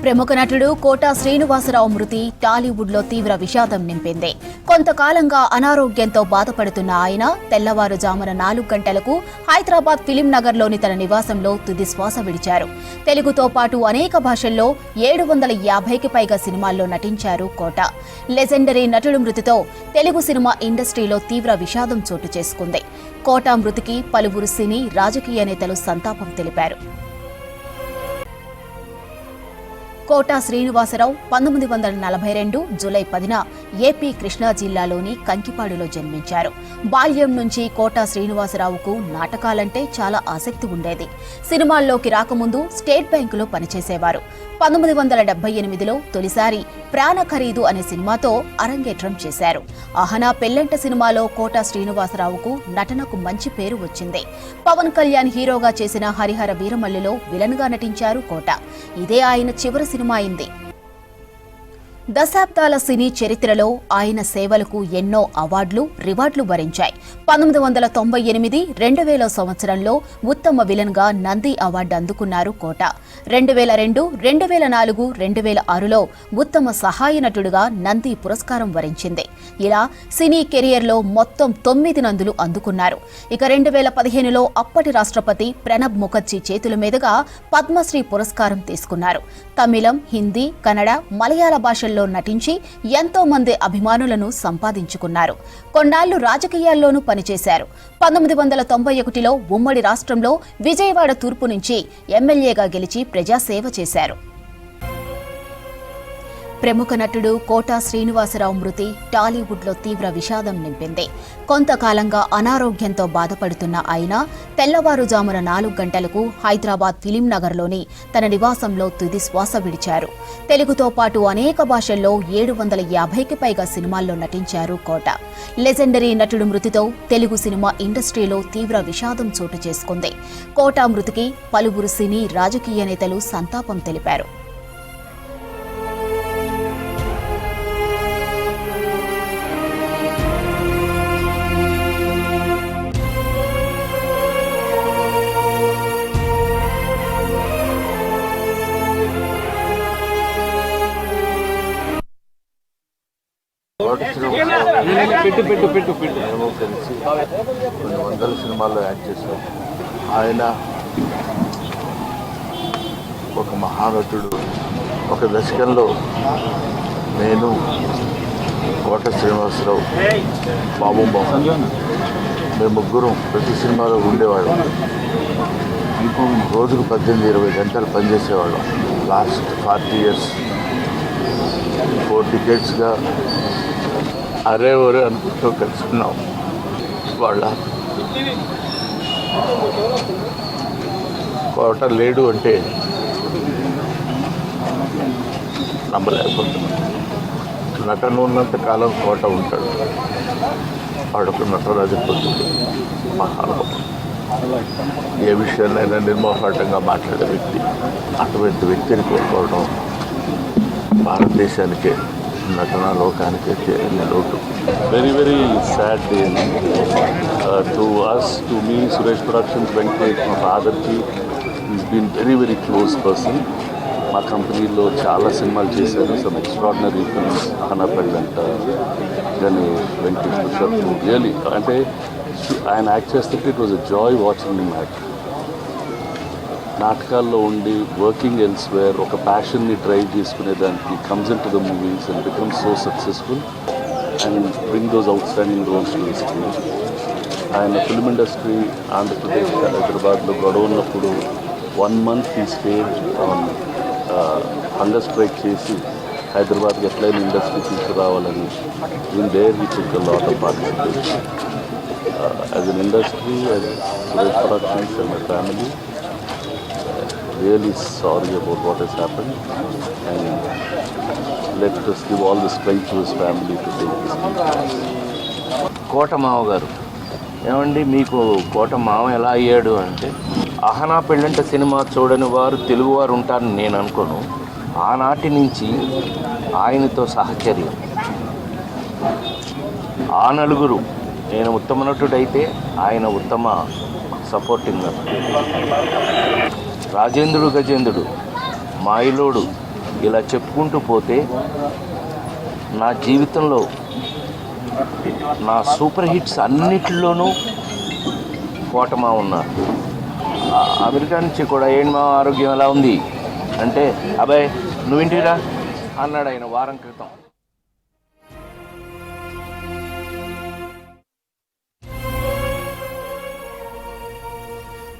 ప్రముఖ నటుడు కోటా శ్రీనివాసరావు మృతి టాలీవుడ్లో తీవ్ర విషాదం నింపింది. కొంతకాలంగా అనారోగ్యంతో బాధపడుతున్న ఆయన తెల్లవారుజామున 4 గంటలకు హైదరాబాద్ ఫిలిం నగర్లోని తన నివాసంలో తుది శ్వాస విడిచారు. తెలుగుతో పాటు అనేక భాషల్లో 750కి పైగా సినిమాల్లో నటించారు కోటా. లెజెండరీ నటుడు మృతితో తెలుగు సినిమా ఇండస్ట్రీలో తీవ్ర విషాదం చోటు చేసుకుంది. కోటా మృతికి పలువురు సినీ రాజకీయ నేతలు సంతాపం తెలిపారు. కోటా శ్రీనివాసరావు 1942 జూలై 10న ఏపీ కృష్ణా జిల్లాలోని కంకిపాడులో జన్మించారు. బాల్యం నుంచి కోటా శ్రీనివాసరావుకు నాటకాలంటే చాలా ఆసక్తి ఉండేది. సినిమాల్లోకి రాకముందు స్టేట్ బ్యాంకులో పనిచేసేవారు. 1978లో తొలిసారి ప్రాణ ఖరీదు అనే సినిమాతో అరంగేట్రం చేశారు. అహనా పెళ్లంట సినిమాలో కోటా శ్రీనివాసరావుకు నటనకు మంచి పేరు వచ్చింది. పవన్ కళ్యాణ్ హీరోగా చేసిన హరిహర వీరమల్లులో విలన్గా నటించారు కోటా. ఇదే ఆయన చివరి సినిమా అయింది. దశాబ్దాల సినీ చరిత్రలో ఆయన సేవలకు ఎన్నో అవార్డులు రివార్డులు వరించాయి. 1998, 2000 సంవత్సరంలో ఉత్తమ విలన్ గా నంది అవార్డు అందుకున్నారు కోటా. 2002, 2004, 2006లో ఉత్తమ సహాయ నటుడుగా నంది పురస్కారం వరించింది. ఇలా సినీ కెరియర్లో మొత్తం 9 నందులు అందుకున్నారు. ఇక 2015లో అప్పటి రాష్ట్రపతి ప్రణబ్ ముఖర్జీ చేతుల మీదుగా పద్మశ్రీ పురస్కారం తీసుకున్నారు. తమిళం, హిందీ, కన్నడ, మలయాళ భాషల్లో నటించి ఎంతో మంది అభిమానులను సంపాదించుకున్నారు. కొన్నాళ్లు రాజకీయాల్లోనూ పనిచేశారు. 1991లో ఉమ్మడి రాష్ట్రంలో విజయవాడ తూర్పు నుంచి ఎమ్మెల్యేగా గెలిచి ప్రజాసేవ చేశారు. ప్రముఖ నటుడు కోటా శ్రీనివాసరావు మృతి టాలీవుడ్లో తీవ్ర విషాదం నింపింది. కొంతకాలంగా అనారోగ్యంతో బాధపడుతున్న ఆయన తెల్లవారుజామున 4 గంటలకు హైదరాబాద్ ఫిలిం నగర్లోని తన నివాసంలో తుది శ్వాస విడిచారు. తెలుగుతో పాటు అనేక భాషల్లో 750కి పైగా సినిమాల్లో నటించారు కోటా. లెజెండరీ నటుడు మృతితో తెలుగు సినిమా ఇండస్ట్రీలో తీవ్ర విషాదం చోటు చేసుకుంది. కోటా మృతికి పలువురు సినీ రాజకీయ నేతలు సంతాపం తెలిపారు. మేము కలిసి కొన్ని వందల సినిమాల్లో యాక్ట్ చేశాం. ఆయన ఒక మహానటుడు. ఒక దశకంలో నేను, కోటా శ్రీనివాసరావు, బాబు మోహన్ మేము ముగ్గురం ప్రతి సినిమాలో ఉండేవాళ్ళం. రోజుకు 18-20 గంటలు పనిచేసేవాళ్ళం. లాస్ట్ 40 years 4 decades అరే ఒరే అనుకుంటూ కలుసుకున్నాం. వాళ్ళ కోట లేడు అంటే నమ్మలేకపోతున్నాం. నటన ఉన్నంత కాలం కోట ఉంటాడు. వాడొక నటరాజపుత్రుడు, మహానుభావుడు. ఏ విషయాన్నైనా నిర్మోహాటంగా మాట్లాడే వ్యక్తి. అటువంటి వ్యక్తిని కోల్పోవడం భారతదేశానికే, నటనా లోకానికి తీరని లోటు. Very, very sad day. To us, to me, Suresh Productions, Venkat, my father, he's been very, very close person. మా కంపెనీలో చాలా సినిమాలు చేశారు. Some extraordinary films, Ahana Pellanta, Ganesh, Venkatesh, పుషప్. రియలీ అంటే ఆయన యాక్ట్ చేస్తుంటే it was a joy watching him act. నాటకాల్లో ఉండి వర్కింగ్ ఎల్స్వేర్ ఒక ప్యాషన్ని డ్రైవ్ చేసుకునేదానికి comes in to the movies and becomes so successful and bring those outstanding roles to the screen. ఆయన ఫిల్మ్ ఇండస్ట్రీ ఆంధ్రప్రదేశ్, హైదరాబాద్లో గొడవ ఉన్నప్పుడు 1 month ఈ స్టేజ్ ఆన్ హంగర్ స్ట్రైక్ చేసి హైదరాబాద్కి ఎట్లయినా ఇండస్ట్రీ తీసుకురావాలని in there he took a lot of participation. As an industry, as Suresh productions and my family, really sorry about what has happened, and let us give all the strength to his family to take this case. కోట మావ గారు ఏమండి, మీకు కోట మావ ఎలా అయ్యాడు అంటే, అహనా పెళ్ళంట cinema చూడని వారు తెలుగువారు ఉంటారని నేను అనుకోను. ఆనాటి నుంచి ఆయనతో సహచర్యం. ఆ నలుగురు, నేను ఉత్తమ నటుడైతే ఆయన ఉత్తమ సపోర్టింగ్ నటుడు. రాజేంద్రుడు, గజేంద్రుడు, మాయిలోడు, ఇలా చెప్పుకుంటూ పోతే నా జీవితంలో నా సూపర్ హిట్స్ అన్నిటిలోనూ కోటమా ఉన్నారు. అమెరికా నుంచి కూడా ఏంటి మా ఆరోగ్యం ఎలా ఉంది అంటే, అబ్బాయి నువ్వింటిరా అన్నాడు ఆయన వారం క్రితం.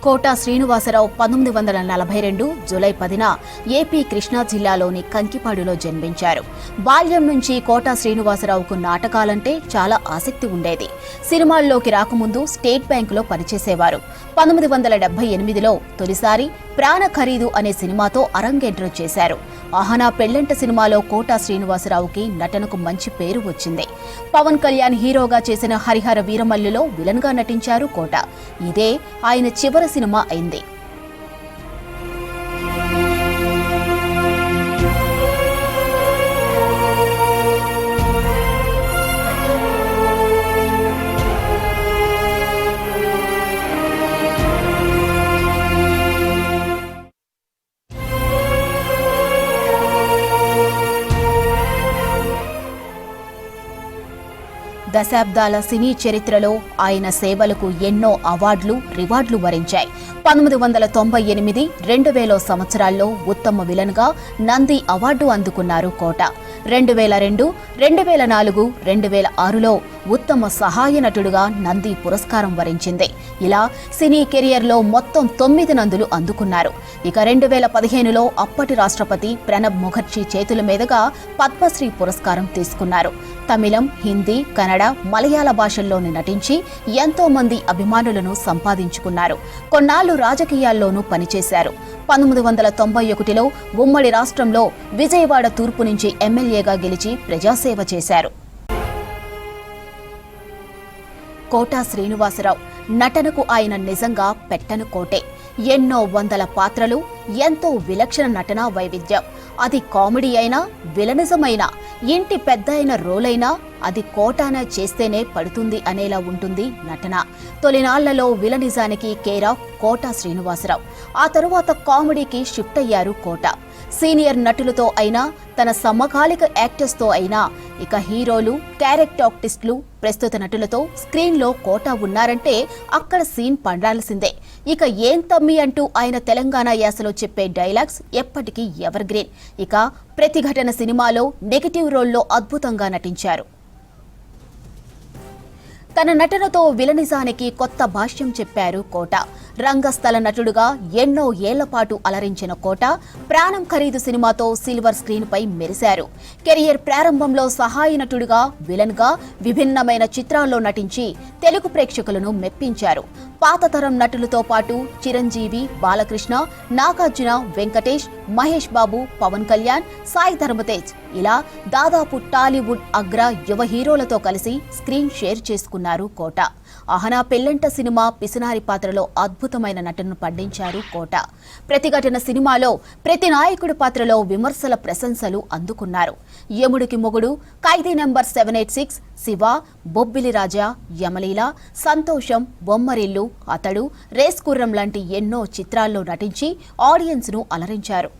కోట శ్రీనివాసరావు 1942 జూలై 10న ఏపీ కృష్ణా జిల్లాలోని కంకిపాడులో జన్మించారు. బాల్యం నుంచి కోట శ్రీనివాసరావుకు నాటకాలంటే చాలా ఆసక్తి ఉండేది. సినిమాల్లోకి రాకముందు స్టేట్ బ్యాంకులో పనిచేసేవారు. 1978లో తొలిసారి ప్రాణ ఖరీదు అనే సినిమాతో అరంగేట్రం చేశారు. అహనా పెళ్లంట సినిమాలో కోట శ్రీనివాసరావుకి నటనకు మంచి పేరు వచ్చింది. పవన్ కళ్యాణ్ హీరోగా చేసిన హరిహర వీరమల్లులో విలన్ గా నటించారు కోట. ఇదే ఆయన చివరి సినిమా అయింది. దశాబ్దాల సినీ చరిత్రలో ఆయన సేవలకు ఎన్నో అవార్డులు, రివార్డులు వరించాయి. 1998, 2000 సంవత్సరాల్లో ఉత్తమ విలన్గా నంది అవార్డు అందుకున్నారు కోట. 2002, 2004, 2006లో ఉత్తమ సహాయ నటుడుగా నంది పురస్కారం వరించింది. ఇలా సినీ కెరియర్లో మొత్తం 9 నందులు అందుకున్నారు. ఇక 2015లో అప్పటి రాష్ట్రపతి ప్రణబ్ ముఖర్జీ చేతుల మీదుగా పద్మశ్రీ పురస్కారం తీసుకున్నారు. తమిళం, హిందీ, కన్నడ, మలయాళ భాషల్లోని నటించి ఎంతో మంది అభిమానులను సంపాదించుకున్నారు. కొన్నాళ్లు రాజకీయాల్లోనూ పనిచేశారు. 1991లో ఉమ్మడి రాష్ట్రంలో విజయవాడ తూర్పు నుంచి ఎమ్మెల్యేగా గెలిచి ప్రజాసేవ చేశారు. కోట శ్రీనివాసరావు నటనకు ఆయన నిజంగా పెట్టను కోటే. ఎన్నో వందల పాత్రలు, ఎంతో విలక్షణ నటనా వైవిధ్యం. అది కామెడీ అయినా, విలనిజమైనా, ఇంటి పెద్ద అయిన రోలైనా అది కోటానే చేస్తేనే పడుతుంది అనేలా ఉంటుంది నటన. తొలినాళ్లలో విలనిజానికి కేరాఫ్ కోట శ్రీనివాసరావు. ఆ తరువాత కామెడీకి షిఫ్ట్ అయ్యారు కోట. సీనియర్ నటులతో అయినా, తన సమకాలిక యాక్టర్స్తో అయినా, ఇక హీరోలు, క్యారెక్టర్ ఆర్టిస్టులు, ప్రస్తుత నటులతో స్క్రీన్లో కోట ఉన్నారంటే అక్కడ సీన్ పండాల్సిందే. ఇక ఏం తమ్మి అంటూ ఆయన తెలంగాణ యాసలో చెప్పే డైలాగ్స్ ఎప్పటికీ ఎవర్ గ్రీన్. ఇక ప్రతిఘటన సినిమాలో నెగటివ్ రోల్లో అద్భుతంగా నటించారు. తన నటనతో విలనిజానికి కొత్త భాష్యం చెప్పారు కోట. రంగస్థల నటుడుగా ఎన్నో ఏళ్ల పాటు అలరించిన కోట ప్రాణం ఖరీదు సినిమాతో సిల్వర్ స్క్రీన్ పై మెరిశారు. కెరియర్ ప్రారంభంలో సహాయ నటుడుగా, విలన్ గా విభిన్నమైన చిత్రాల్లో నటించి తెలుగు ప్రేక్షకులను మెప్పించారు. పాత తరం నటులతో పాటు చిరంజీవి, బాలకృష్ణ, నాగార్జున, వెంకటేష్, మహేష్ బాబు, పవన్ కళ్యాణ్, సాయి ధర్మతేజ్ ఇలా దాదాపు టాలీవుడ్ అగ్ర యువ హీరోలతో కలిసి స్క్రీన్ షేర్ చేసుకున్నారు కోట. అహనా పెళ్లంట సినిమా పిసినారి పాత్రలో అద్భుతమైన నటనను పండించారు కోట. ప్రతిఘటన సినిమాలో ప్రతి నాయకుడి పాత్రలో విమర్శల ప్రశంసలు అందుకున్నారు. యముడికి మొగుడు, ఖైదీ నంబర్ 786, శివ, బొబ్బిలి రాజా, యమలీల, సంతోషం, బొమ్మరిల్లు, అతడు, రేస్ కుర్రం లాంటి ఎన్నో చిత్రాల్లో నటించి ఆడియన్స్ ను అలరించారు.